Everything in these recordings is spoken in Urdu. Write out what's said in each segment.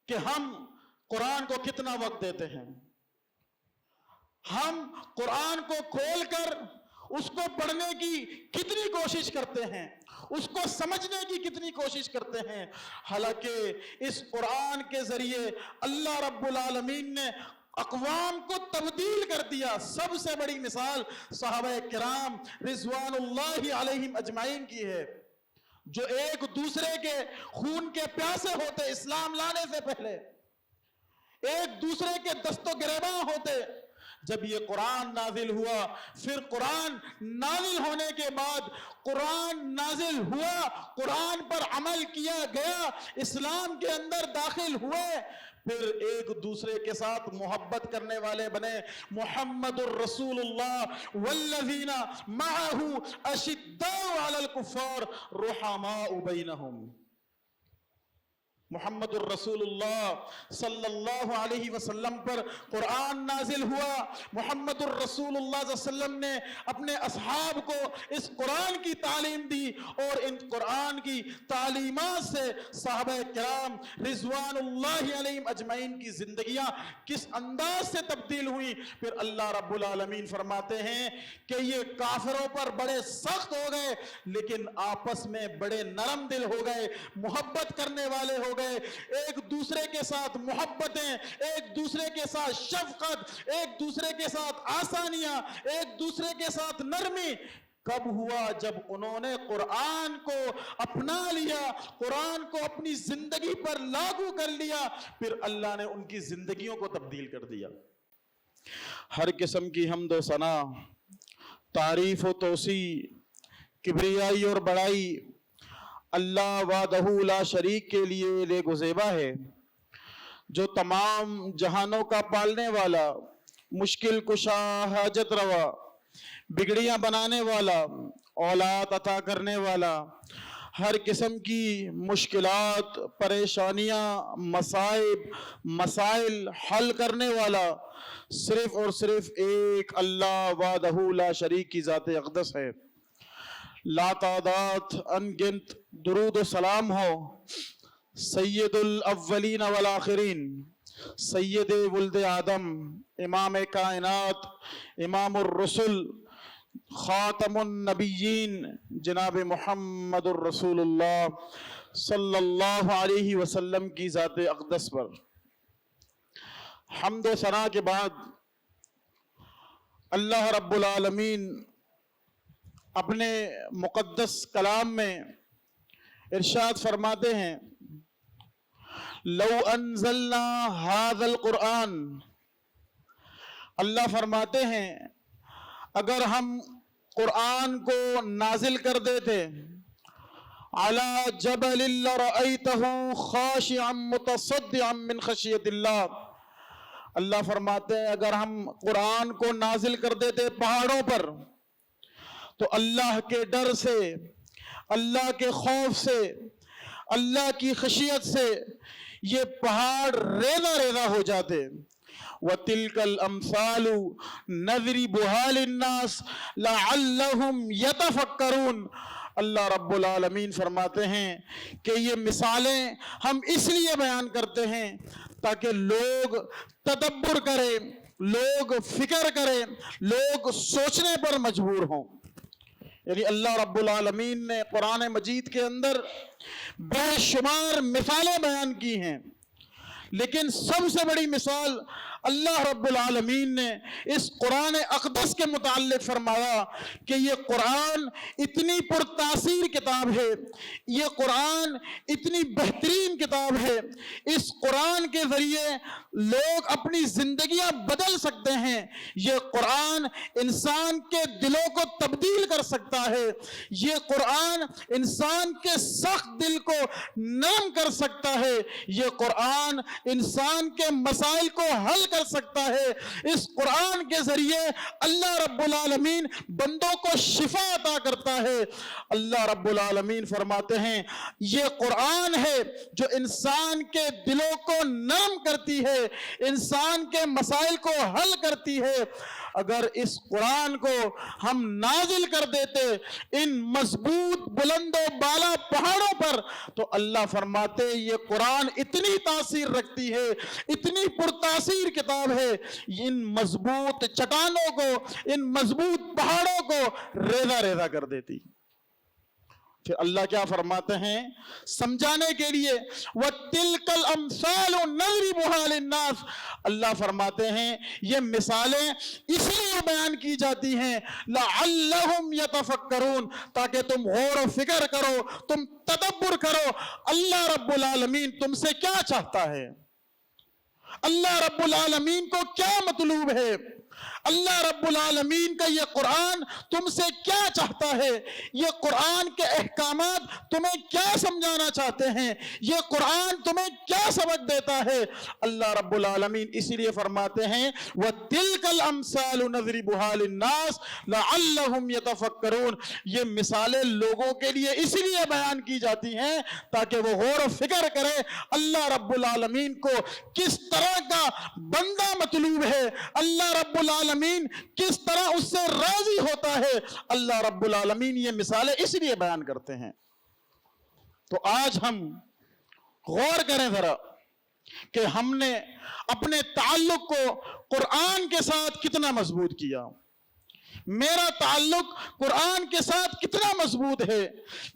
کہ ہم قرآن کو کتنا وقت دیتے ہیں، ہم قرآن کو کھول کر اس کو پڑھنے کی کتنی کوشش کرتے ہیں، اس کو سمجھنے کی کتنی کوشش کرتے ہیں۔ حالانکہ اس قرآن کے ذریعے اللہ رب العالمین نے اقوام کو تبدیل کر دیا۔ سب سے بڑی مثال صحابہ کرام رضوان اللہ علیہم اجمعین کی ہے، جو ایک دوسرے کے خون کے پیاسے ہوتے، اسلام لانے سے پہلے ایک دوسرے کے دست و گریباں ہوتے۔ جب یہ قرآن نازل ہوا، پھر قرآن نازل ہونے کے بعد قرآن نازل ہوا، قرآن پر عمل کیا گیا، اسلام کے اندر داخل ہوئے، پھر ایک دوسرے کے ساتھ محبت کرنے والے بنے۔ محمد الرسول اللہ والذین معہ اشداء علی الکفار رحماء بینہم۔ محمد الرسول اللہ صلی اللہ علیہ وسلم پر قرآن نازل ہوا۔ محمد الرسول اللہ صلی اللہ علیہ وسلم نے اپنے اصحاب کو اس قرآن کی تعلیم دی، اور ان قرآن کی تعلیمات سے صحابہ کرام رضوان اللہ علیہم اجمعین کی زندگیاں کس انداز سے تبدیل ہوئی۔ پھر اللہ رب العالمین فرماتے ہیں کہ یہ کافروں پر بڑے سخت ہو گئے، لیکن آپس میں بڑے نرم دل ہو گئے، محبت کرنے والے ہو گئے، ایک دوسرے کے ساتھ محبتیں، ایک دوسرے کے ساتھ شفقت، ایک دوسرے کے ساتھ آسانیاں، ایک دوسرے کے ساتھ نرمی۔ کب ہوا؟ جب انہوں نے قرآن کو اپنا لیا، قرآن کو اپنی زندگی پر لاگو کر لیا، پھر اللہ نے ان کی زندگیوں کو تبدیل کر دیا۔ ہر قسم کی حمد و ثنا، تعریف و توصیع، کبریائی اور بڑائی اللہ وحدہ لا شریک کے لیے لے گزیبا ہے، جو تمام جہانوں کا پالنے والا، مشکل کشا، حاجت روا، بگڑیاں بنانے والا، اولاد عطا کرنے والا، ہر قسم کی مشکلات، پریشانیاں، مصائب، مسائل حل کرنے والا صرف اور صرف ایک اللہ وحدہ لا شریک کی ذات اقدس ہے۔ لا تعداد انگنت درود و سلام ہو سید الاولین والآخرین، سید ولد آدم، امام کائنات، امام الرسل، خاتم النبیین، جناب محمد الرسول اللہ صلی اللہ علیہ وسلم کی ذات اقدس پر حمد و ثنا کے بعد اللہ رب العالمین اپنے مقدس کلام میں ارشاد فرماتے ہیں، لو انزلنا هذا القرآن، اللہ فرماتے ہیں اگر ہم قرآن کو نازل کر دیتے، علی جبل لرأیتہ خاشعا متصدعا من خشیت اللہ، اللہ فرماتے ہیں اگر ہم قرآن کو نازل کر دیتے پہاڑوں پر، تو اللہ کے ڈر سے، اللہ کے خوف سے، اللہ کی خشیت سے یہ پہاڑ ریزہ ریزہ ہو جاتے۔ وَتِلْكَ الْأَمْثَالُ نَضْرِبُهَا لِلنَّاسِ لَعَلَّهُمْ يَتَفَكَّرُونَ۔ اللہ رب العالمین فرماتے ہیں کہ یہ مثالیں ہم اس لیے بیان کرتے ہیں تاکہ لوگ تدبر کریں، لوگ فکر کریں، لوگ سوچنے پر مجبور ہوں۔ یعنی اللہ رب العالمین نے قرآن مجید کے اندر بے شمار مثالیں بیان کی ہیں، لیکن سب سے بڑی مثال اللہ رب العالمین نے اس قرآن اقدس کے متعلق فرمایا کہ یہ قرآن اتنی پرتاثیر کتاب ہے، یہ قرآن اتنی بہترین کتاب ہے، اس قرآن کے ذریعے لوگ اپنی زندگیاں بدل سکتے ہیں، یہ قرآن انسان کے دلوں کو تبدیل کر سکتا ہے، یہ قرآن انسان کے سخت دل کو نرم کر سکتا ہے، یہ قرآن انسان کے مسائل کو حل کر سکتا ہے۔ اس قرآن کے ذریعے اللہ رب العالمین بندوں کو شفا عطا کرتا ہے۔ اللہ رب العالمین فرماتے ہیں یہ قرآن ہے جو انسان کے دلوں کو نرم کرتی ہے، انسان کے مسائل کو حل کرتی ہے۔ اگر اس قرآن کو ہم نازل کر دیتے ان مضبوط بلند و بالا پہاڑوں پر تو اللہ فرماتے یہ قرآن اتنی تاثیر رکھتی ہے، اتنی پرتاثیر کتاب ہے، ان مضبوط چٹانوں کو، ان مضبوط پہاڑوں کو ریزہ ریزہ کر دیتی۔ پھر اللہ کیا فرماتے ہیں سمجھانے کے لیے وَتِلْكَ الْأَمْثَالُ نَضْرِبُهَا لِلنَّاسِ، اللہ فرماتے ہیں یہ مثالیں اس لیے بیان کی جاتی ہیں لَعَلَّهُمْ يَتَفَكَّرُونَ، تاکہ تم غور و فکر کرو، تم تدبر کرو اللہ رب العالمین تم سے کیا چاہتا ہے، اللہ رب العالمین کو کیا مطلوب ہے، اللہ رب العالمین کا یہ قرآن تم سے کیا چاہتا ہے، یہ قرآن کے احکامات تمہیں کیا سمجھانا چاہتے ہیں، یہ قرآن تمہیں کیا سبق دیتا ہے۔ اللہ رب العالمین اسی لیے فرماتے ہیں وَتِلْكَ الْأَمْثَالُ نَضْرِبُهَا لِلنَّاسِ لَعَلَّهُمْ يَتَفَكَّرُونَ، یہ مثالیں لوگوں کے لیے اسی لیے بیان کی جاتی ہیں تاکہ وہ غور و فکر کرے اللہ رب العالمین کو کس طرح کا بندہ مطلوب ہے، اللہ رب العالمین کس طرح اس سے راضی ہوتا ہے۔ اللہ رب العالمین یہ مثالیں اس لیے بیان کرتے ہیں۔ تو آج ہم غور کریں ذرا کہ ہم نے اپنے تعلق کو قرآن کے ساتھ کتنا مضبوط کیا، میرا تعلق قرآن کے ساتھ کتنا مضبوط ہے،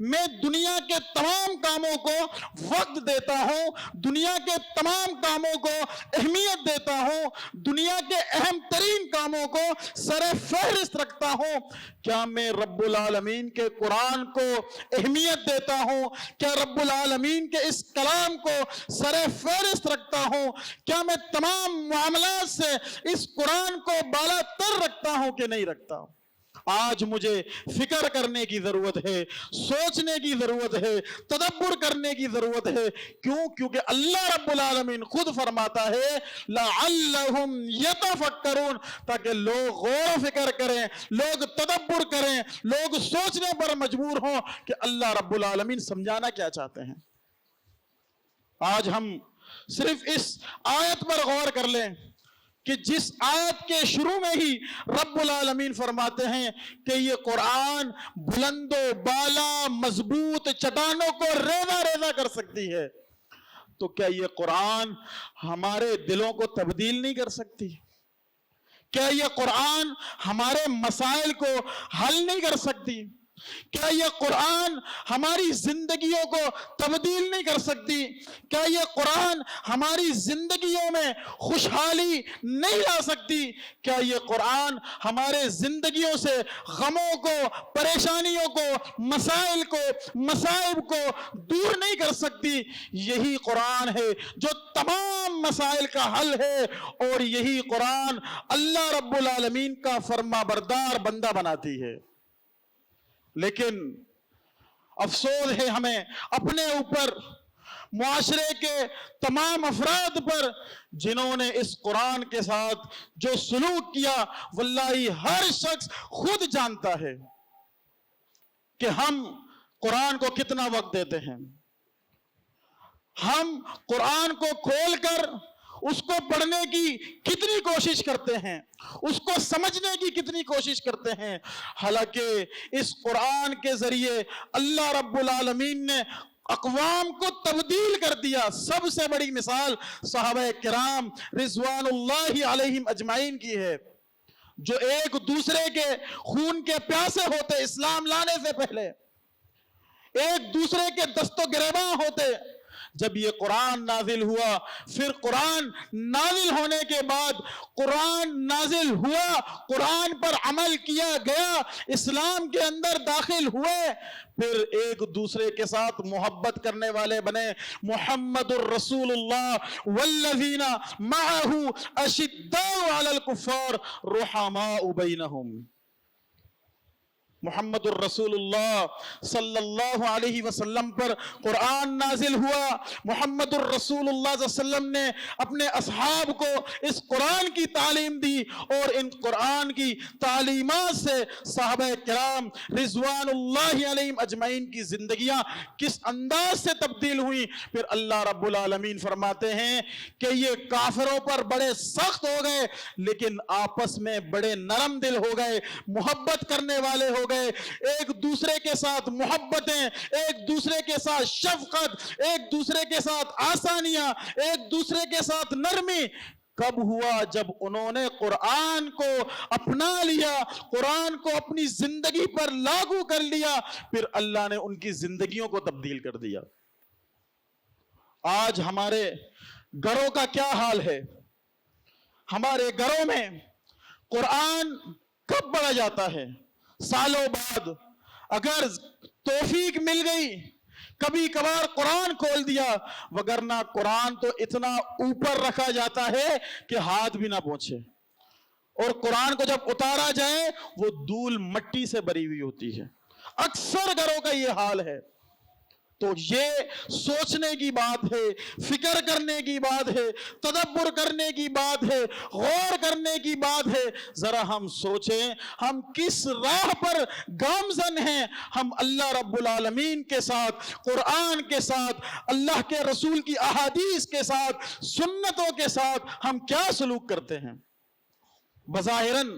میں دنیا کے تمام کاموں کو وقت دیتا ہوں، دنیا کے تمام کاموں کو اہمیت دیتا ہوں، دنیا کے اہم ترین کاموں کو سر فہرست رکھتا ہوں، کیا میں رب العالمین کے قرآن کو اہمیت دیتا ہوں، کیا رب العالمین کے اس کلام کو سر فہرست رکھتا ہوں، کیا میں تمام معاملات سے اس قرآن کو بالا تر رکھتا ہوں کہ نہیں رکھتا؟ آج مجھے فکر کرنے کی ضرورت ہے، سوچنے کی ضرورت ہے، تدبر کرنے کی ضرورت ہے۔ کیوں؟ کیونکہ اللہ رب العالمین خود فرماتا ہے لَعَلَّهُمْ يَتَفَكَّرُونَ، تاکہ لوگ غور و فکر کریں، لوگ تدبر کریں، لوگ سوچنے پر مجبور ہوں کہ اللہ رب العالمین سمجھانا کیا چاہتے ہیں۔ آج ہم صرف اس آیت پر غور کر لیں کہ جس آیت کے شروع میں ہی رب العالمین فرماتے ہیں کہ یہ قرآن بلند و بالا مضبوط چٹانوں کو ریزہ ریزہ کر سکتی ہے، تو کیا یہ قرآن ہمارے دلوں کو تبدیل نہیں کر سکتی؟ کیا یہ قرآن ہمارے مسائل کو حل نہیں کر سکتی؟ کیا یہ قرآن ہماری زندگیوں کو تبدیل نہیں کر سکتی؟ کیا یہ قرآن ہماری زندگیوں میں خوشحالی نہیں لا سکتی؟ کیا یہ قرآن ہمارے زندگیوں سے غموں کو، پریشانیوں کو، مسائل کو، مصائب کو دور نہیں کر سکتی؟ یہی قرآن ہے جو تمام مسائل کا حل ہے، اور یہی قرآن اللہ رب العالمین کا فرما بردار بندہ بناتی ہے۔ لیکن افسوس ہے ہمیں اپنے اوپر، معاشرے کے تمام افراد پر، جنہوں نے اس قرآن کے ساتھ جو سلوک کیا، واللہ ہر شخص خود جانتا ہے کہ ہم قرآن کو کتنا وقت دیتے ہیں، ہم قرآن کو کھول کر اس کو پڑھنے کی کتنی کوشش کرتے ہیں، اس کو سمجھنے کی کتنی کوشش کرتے ہیں، حالانکہ اس قرآن کے ذریعے اللہ رب العالمین نے اقوام کو تبدیل کر دیا۔ سب سے بڑی مثال صحابہ کرام رضوان اللہ علیہم اجمعین کی ہے، جو ایک دوسرے کے خون کے پیاسے ہوتے، اسلام لانے سے پہلے ایک دوسرے کے دست و گریباں ہوتے۔ جب یہ قرآن نازل ہوا، پھر قرآن نازل ہونے کے بعد قرآن نازل ہوا، قرآن پر عمل کیا گیا، اسلام کے اندر داخل ہوئے، پھر ایک دوسرے کے ساتھ محبت کرنے والے بنے۔ محمد الرسول اللہ والذین معہ اشداء علی الکفار رحماء بینہم۔ محمد الرسول اللہ صلی اللہ علیہ وسلم پر قرآن نازل ہوا. محمد الرسول اللہ صلی اللہ علیہ وسلم نے اپنے اصحاب کو اس قرآن کی تعلیم دی اور ان قرآن کی تعلیمات سے صحابہ کرام رضوان اللہ علیہم اجمعین کی زندگیاں کس انداز سے تبدیل ہوئی. پھر اللہ رب العالمین فرماتے ہیں کہ یہ کافروں پر بڑے سخت ہو گئے لیکن آپس میں بڑے نرم دل ہو گئے, محبت کرنے والے ہو گئے, ایک دوسرے کے ساتھ محبتیں, ایک دوسرے کے ساتھ شفقت, ایک دوسرے کے ساتھ آسانیاں, ایک دوسرے کے ساتھ نرمی. کب ہوا؟ جب انہوں نے قرآن کو اپنا لیا, قرآن کو اپنی زندگی پر لاگو کر لیا, پھر اللہ نے ان کی زندگیوں کو تبدیل کر دیا. آج ہمارے گھروں کا کیا حال ہے؟ ہمارے گھروں میں قرآن کب پڑھا جاتا ہے؟ سالوں بعد. اگر توفیق مل گئی کبھی کبھار قرآن کھول دیا, وگرنہ قرآن تو اتنا اوپر رکھا جاتا ہے کہ ہاتھ بھی نہ پہنچے, اور قرآن کو جب اتارا جائے وہ دھول مٹی سے بری ہوئی ہوتی ہے. اکثر گھروں کا یہ حال ہے. تو یہ سوچنے کی بات ہے, فکر کرنے کی بات ہے, تدبر کرنے کی بات ہے, غور کرنے کی بات ہے. ذرا ہم سوچیں ہم کس راہ پر گامزن ہیں. ہم اللہ رب العالمین کے ساتھ, قرآن کے ساتھ, اللہ کے رسول کی احادیث کے ساتھ, سنتوں کے ساتھ ہم کیا سلوک کرتے ہیں؟ بظاہراً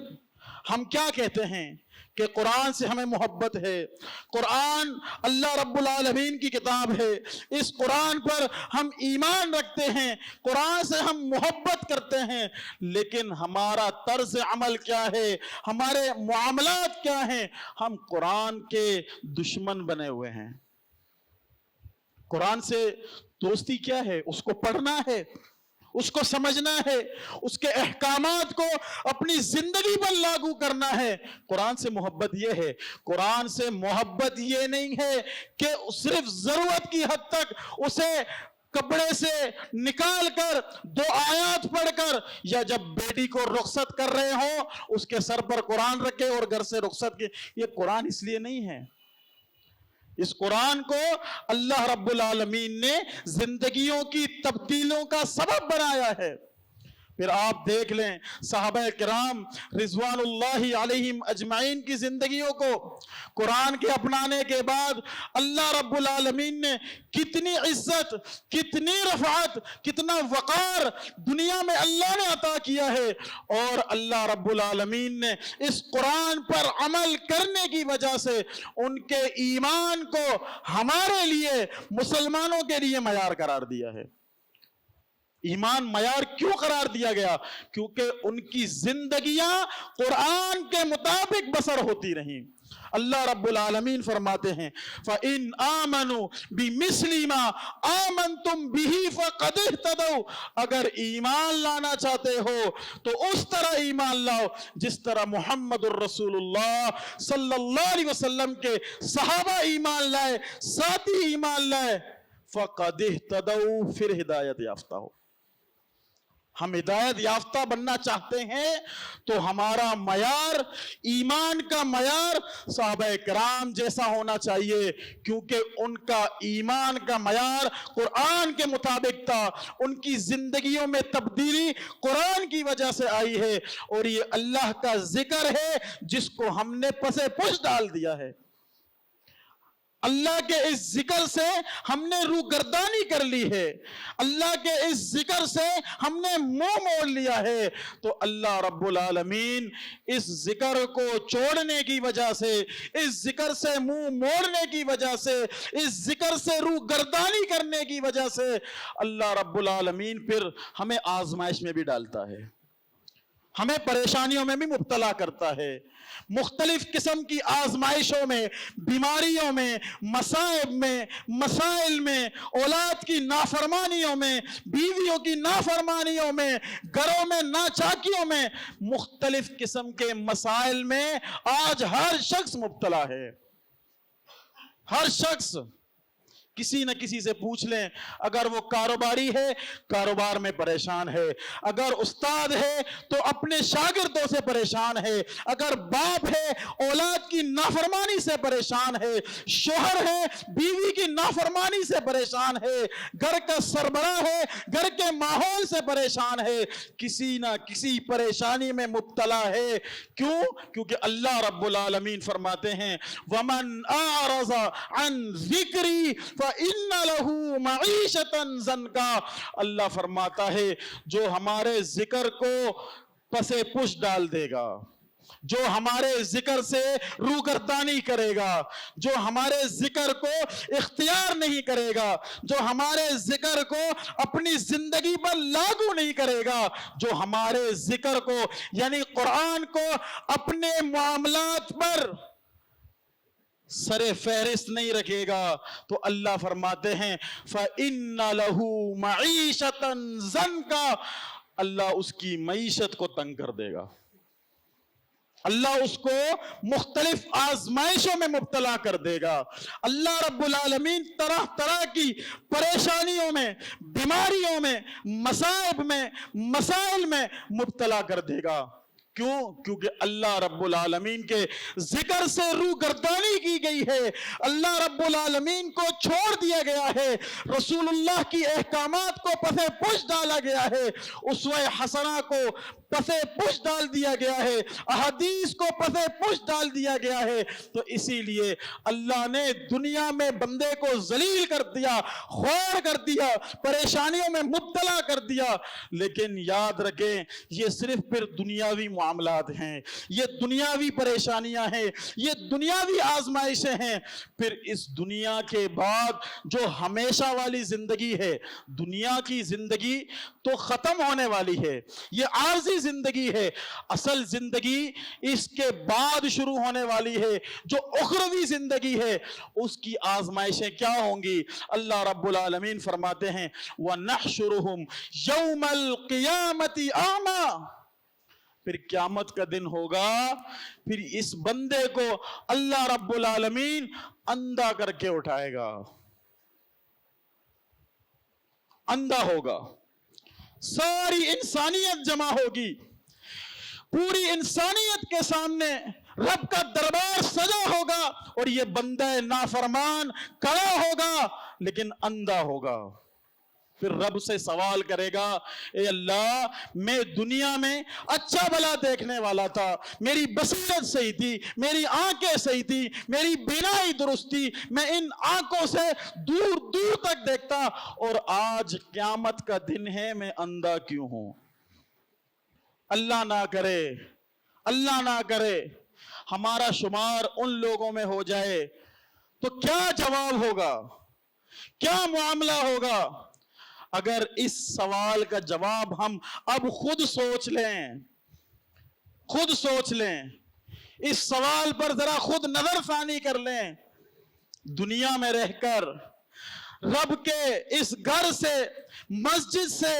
ہم کیا کہتے ہیں کہ قرآن سے ہمیں محبت ہے, قرآن اللہ رب العالمین کی کتاب ہے, اس قرآن پر ہم ایمان رکھتے ہیں, قرآن سے ہم محبت کرتے ہیں, لیکن ہمارا طرز عمل کیا ہے, ہمارے معاملات کیا ہیں؟ ہم قرآن کے دشمن بنے ہوئے ہیں. قرآن سے دوستی کیا ہے؟ اس کو پڑھنا ہے, اس کو سمجھنا ہے, اس کے احکامات کو اپنی زندگی پر لاگو کرنا ہے. قرآن سے محبت یہ ہے. قرآن سے محبت یہ نہیں ہے کہ صرف ضرورت کی حد تک اسے کپڑے سے نکال کر 2 آیات پڑھ کر, یا جب بیٹی کو رخصت کر رہے ہوں اس کے سر پر قرآن رکھے اور گھر سے رخصت کے. یہ قرآن اس لیے نہیں ہے. اس قرآن کو اللہ رب العالمین نے زندگیوں کی تبدیلیوں کا سبب بنایا ہے. پھر آپ دیکھ لیں صحابہ کرام رضوان اللہ علیہم اجمعین کی زندگیوں کو قرآن کے اپنانے کے بعد اللہ رب العالمین نے کتنی عزت, کتنی رفعت, کتنا وقار دنیا میں اللہ نے عطا کیا ہے. اور اللہ رب العالمین نے اس قرآن پر عمل کرنے کی وجہ سے ان کے ایمان کو ہمارے لیے, مسلمانوں کے لیے معیار قرار دیا ہے. ایمان معیار کیوں قرار دیا گیا؟ کیونکہ ان کی زندگیاں قرآن کے مطابق بسر ہوتی رہیں. اللہ رب العالمین فرماتے ہیں فَإِنْ آمَنُوا بِمِثْلِ مَا آمَنْتُمْ بِهِ فَقَدْ اهْتَدَوْا. اگر ایمان لانا چاہتے ہو تو اس طرح ایمان لاؤ جس طرح محمد الرسول اللہ صلی اللہ علیہ وسلم کے صحابہ ایمان لائے, ساتھی ایمان لائے. فَقَدْ اهْتَدَوْا, پھر ہدایت یافتہ ہو. ہم ہدایت یافتہ بننا چاہتے ہیں تو ہمارا معیار, ایمان کا معیار صحابہ کرام جیسا ہونا چاہیے, کیونکہ ان کا ایمان کا معیار قرآن کے مطابق تھا. ان کی زندگیوں میں تبدیلی قرآن کی وجہ سے آئی ہے, اور یہ اللہ کا ذکر ہے جس کو ہم نے پسے پش ڈال دیا ہے. اللہ کے اس ذکر سے ہم نے روگردانی کر لی ہے, اللہ کے اس ذکر سے ہم نے منہ موڑ لیا ہے. تو اللہ رب العالمین اس ذکر کو چھوڑنے کی وجہ سے, اس ذکر سے منہ موڑنے کی وجہ سے, اس ذکر سے روگردانی کرنے کی وجہ سے اللہ رب العالمین پھر ہمیں آزمائش میں بھی ڈالتا ہے, ہمیں پریشانیوں میں بھی مبتلا کرتا ہے. مختلف قسم کی آزمائشوں میں, بیماریوں میں, مصائب میں, مسائل میں, اولاد کی نافرمانیوں میں, بیویوں کی نافرمانیوں میں, گھروں میں ناچاکیوں میں, مختلف قسم کے مسائل میں آج ہر شخص مبتلا ہے. ہر شخص کسی نہ کسی سے پوچھ لیں، اگر وہ کاروباری ہے کاروبار میں پریشان ہے، اگر استاد ہے تو اپنے شاگردوں سے پریشان ہے، اگر باپ ہے اولاد کی نافرمانی سے پریشان ہے، شوہر ہے بیوی کی نافرمانی سے پریشان ہے، گھر کا سربراہ ہے گھر کے ماحول سے پریشان ہے، کسی نہ کسی پریشانی میں مبتلا ہے۔ کیوں؟ کیونکہ اللہ رب العالمین فرماتے ہیں وَمَنْ أَعْرَضَ عَنْ ذِكْرِي فَإِنَّ لَهُ مَعِيشَةً ضَنْكًا۔ اللہ فرماتا ہے جو ہمارے ذکر کو پسے پش ڈال دے گا، جو ہمارے ذکر سے روگردانی کرے گا، جو ہمارے ذکر کو اختیار نہیں کرے گا، جو ہمارے ذکر کو اپنی زندگی پر لاگو نہیں کرے گا، جو ہمارے ذکر کو یعنی قرآن کو اپنے معاملات پر سر فہرست نہیں رکھے گا، تو اللہ فرماتے ہیں فَإِنَّ لَهُ مَعِيشَةً ضَنْكًا، اللہ اس کی معیشت کو تنگ کر دے گا، اللہ اس کو مختلف آزمائشوں میں مبتلا کر دے گا، اللہ رب العالمین طرح طرح کی پریشانیوں میں، بیماریوں میں، مصائب میں، مسائل میں مبتلا کر دے گا۔ کیوں؟ کیونکہ اللہ رب العالمین کے ذکر سے روگردانی کی گئی ہے، اللہ رب العالمین کو چھوڑ دیا گیا ہے، رسول اللہ کی احکامات کو پسے پش ڈالا گیا ہے، اسوہ حسنہ کو پسے پش ڈال دیا گیا ہے، احادیث کو پسے پش ڈال دیا گیا ہے۔ تو اسی لیے اللہ نے دنیا میں بندے کو ذلیل کر دیا، خوار کر دیا، پریشانیوں میں مبتلا کر دیا۔ لیکن یاد رکھیں یہ صرف پھر دنیاوی معاملات ہیں، یہ دنیاوی پریشانیاں ہیں، یہ دنیاوی آزمائشیں ہیں۔ پھر اس دنیا کے بعد جو ہمیشہ والی زندگی ہے، دنیا کی زندگی تو ختم ہونے والی ہے، یہ عارضی زندگی ہے، اصل زندگی اس کے بعد شروع ہونے والی ہے، جو اخروی زندگی ہے اس کی آزمائشیں کیا ہوں گی؟ اللہ رب العالمین فرماتے ہیں وَنَحْشُرُهُمْ يَوْمَ الْقِيَامَةِ أَعْمَى، پھر قیامت کا دن ہوگا، پھر اس بندے کو اللہ رب العالمین اندھا کر کے اٹھائے گا، اندھا ہوگا، ساری انسانیت جمع ہوگی، پوری انسانیت کے سامنے رب کا دربار سجا ہوگا اور یہ بندہ نافرمان کھڑا ہوگا لیکن اندھا ہوگا۔ پھر رب سے سوال کرے گا اے اللہ میں دنیا میں اچھا بھلا دیکھنے والا تھا، میری بصیرت صحیح تھی، میری آنکھیں صحیح تھی، میری بینائی درست تھی، میں ان آنکھوں سے دور دور تک دیکھتا، اور آج قیامت کا دن ہے میں اندھا کیوں ہوں؟ اللہ نہ کرے، اللہ نہ کرے ہمارا شمار ان لوگوں میں ہو جائے تو کیا جواب ہوگا، کیا معاملہ ہوگا؟ اگر اس سوال کا جواب ہم اب خود سوچ لیں، خود سوچ لیں، اس سوال پر ذرا خود نظر ثانی کر لیں، دنیا میں رہ کر رب کے اس گھر سے مسجد سے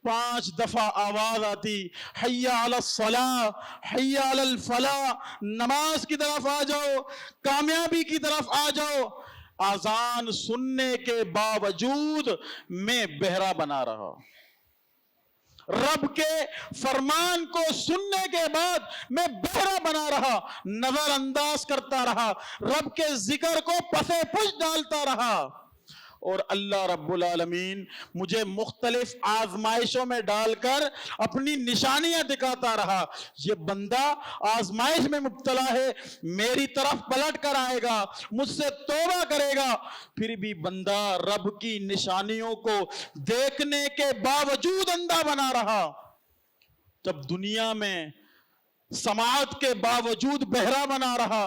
5 دفعہ آواز آتی حی علی الصلاۃ حی علی الفلاح، نماز کی طرف آ جاؤ، کامیابی کی طرف آ جاؤ، اذان سننے کے باوجود میں بہرا بنا رہا، رب کے فرمان کو سننے کے بعد میں بہرا بنا رہا، نظر انداز کرتا رہا، رب کے ذکر کو پسے پش ڈالتا رہا، اور اللہ رب العالمین مجھے مختلف آزمائشوں میں ڈال کر اپنی نشانیاں دکھاتا رہا۔ یہ بندہ آزمائش میں مبتلا ہے، میری طرف پلٹ کر آئے گا، مجھ سے توبہ کرے گا، پھر بھی بندہ رب کی نشانیوں کو دیکھنے کے باوجود اندھا بنا رہا۔ جب دنیا میں سماعت کے باوجود بہرا بنا رہا،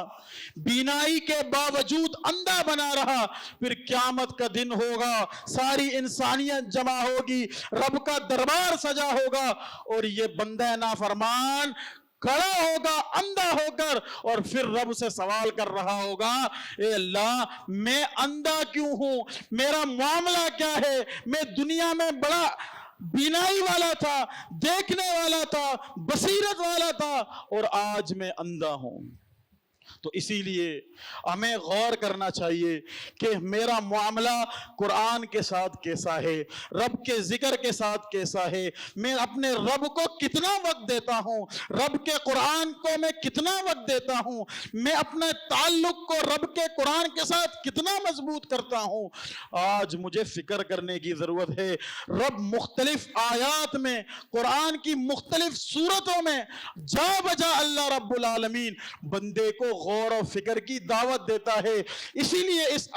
بینائی کے باوجود اندھا بنا رہا، پھر قیامت کا دن ہوگا، ساری انسانیت جمع ہوگی، رب کا دربار سجا ہوگا، اور یہ بندہ نافرمان کھڑا ہوگا اندھا ہو کر، اور پھر رب سے سوال کر رہا ہوگا اے اللہ میں اندھا کیوں ہوں، میرا معاملہ کیا ہے، میں دنیا میں بڑا بینائی والا تھا، دیکھنے والا تھا، بصیرت والا تھا، اور آج میں اندھا ہوں۔ تو اسی لیے ہمیں غور کرنا چاہیے کہ میرا معاملہ قرآن کے ساتھ کیسا ہے، رب کے ذکر کے ساتھ کیسا ہے، میں اپنے رب کو کتنا وقت دیتا ہوں، رب کے قرآن کو میں کتنا وقت دیتا ہوں، میں اپنے تعلق کو رب کے قرآن کے ساتھ کتنا مضبوط کرتا ہوں۔ آج مجھے فکر کرنے کی ضرورت ہے۔ رب مختلف آیات میں، قرآن کی مختلف صورتوں میں جا بجا اللہ رب العالمین بندے کو غور و فکر کی دعوت دیتا ہے۔ اسی لیے اس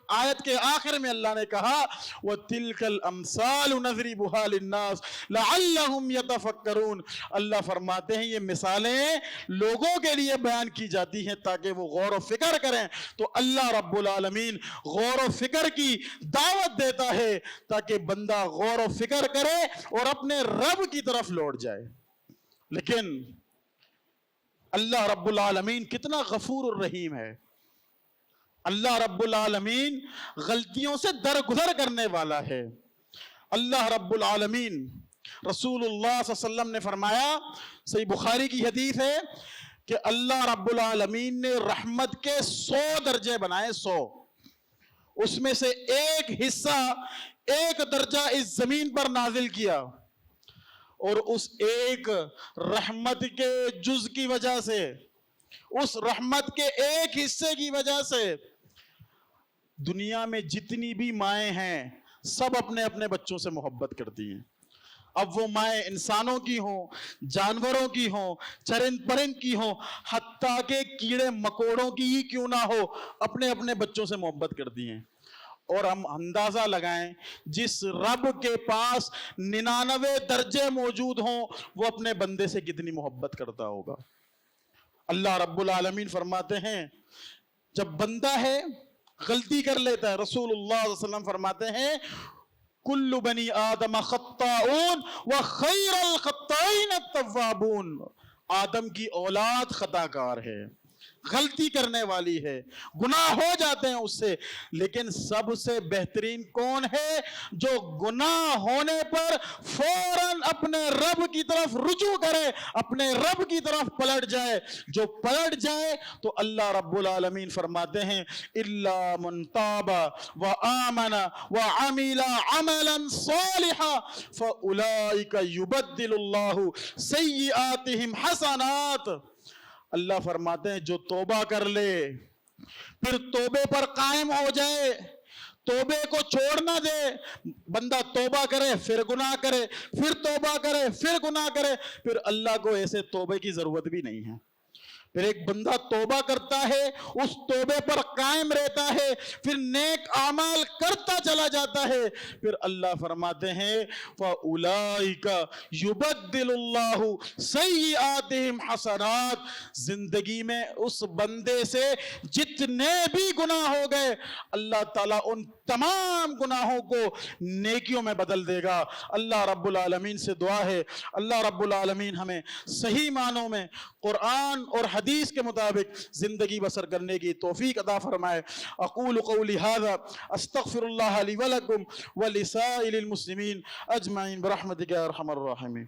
آیت کے آخر میں اللہ نے کہا وَتِلْكَ الْأَمْثَالُ نَضْرِبُهَا لِلنَّاسِ لَعَلَّهُمْ يَتَفَكَّرُونَ۔ اللہ فرماتے ہیں یہ مثالیں لوگوں کے لیے بیان کی جاتی ہیں تاکہ وہ غور و فکر کریں۔ تو اللہ رب العالمین غور و فکر کی دعوت دیتا ہے تاکہ بندہ غور و فکر کرے اور اپنے رب کی طرف لوٹ جائے۔ لیکن اللہ رب العالمین کتنا غفور الرحیم ہے، اللہ رب العالمین غلطیوں سے درگزر کرنے والا ہے۔ اللہ رب العالمین، رسول اللہ صلی اللہ علیہ وسلم نے فرمایا، صحیح بخاری کی حدیث ہے کہ اللہ رب العالمین نے رحمت کے 100 درجے بنائے، 100، اس میں سے ایک حصہ، ایک درجہ اس زمین پر نازل کیا، اور اس ایک رحمت کے جز کی وجہ سے، اس رحمت کے ایک حصے کی وجہ سے دنیا میں جتنی بھی مائیں ہیں سب اپنے اپنے بچوں سے محبت کرتی ہیں۔ اب وہ مائیں انسانوں کی ہوں، جانوروں کی ہوں، چرند پرند کی ہوں، حتیٰ کہ کیڑے مکوڑوں کی ہی کیوں نہ ہو، اپنے اپنے بچوں سے محبت کرتی ہیں۔ اور ہم اندازہ لگائیں جس رب کے پاس 99 درجے موجود ہوں وہ اپنے بندے سے کتنی محبت کرتا ہوگا۔ اللہ رب العالمین فرماتے ہیں جب بندہ ہے غلطی کر لیتا ہے، رسول اللہ صلی اللہ علیہ وسلم فرماتے ہیں کل بنی آدم خطاؤن وخیر الخطائین التوابون، آدم کی اولاد خطا کار ہے، غلطی کرنے والی ہے، گناہ ہو جاتے ہیں اس سے، لیکن سب سے بہترین کون ہے؟ جو گناہ ہونے پر فوراً اپنے رب کی طرف رجوع کرے، اپنے رب کی طرف پلٹ جائے۔ جو پلٹ جائے تو اللہ رب العالمین فرماتے ہیں اِلَّا مَن تَابَ وَآمَنَ وَعَمِلَ عَمَلًا صَالِحًا فَأُولَئِكَ يُبَدِّلُ اللَّهُ سَيِّئَاتِهِمْ حَسَنَاتٍ۔ اللہ فرماتے ہیں جو توبہ کر لے، پھر توبے پر قائم ہو جائے، توبے کو چھوڑ نہ دے، بندہ توبہ کرے پھر گناہ کرے، پھر توبہ کرے پھر گناہ کرے، پھر اللہ کو ایسے توبے کی ضرورت بھی نہیں ہے۔ پھر ایک بندہ توبہ کرتا ہے، اس توبے پر قائم رہتا ہے، پھر نیک اعمال کرتا چلا جاتا ہے، پھر اللہ فرماتے ہیں فَأُولَئِكَ يُبَدِّلُ اللَّهُ سَيِّئَاتِهِمْ حَسَنَاتٍ۔ زندگی میں اس بندے سے جتنے بھی گناہ ہو گئے اللہ تعالیٰ ان تمام گناہوں کو نیکیوں میں بدل دے گا۔ اللہ رب العالمین سے دعا ہے اللہ رب العالمین ہمیں صحیح معنوں میں قرآن اور حدیث کے مطابق زندگی بسر کرنے کی توفیق عطا فرمائے۔ اقول قولی ھذا استغفر اللہ لی ولکم ولسائر المسلمین اجمعین برحمتک یا ارحم الراحمین۔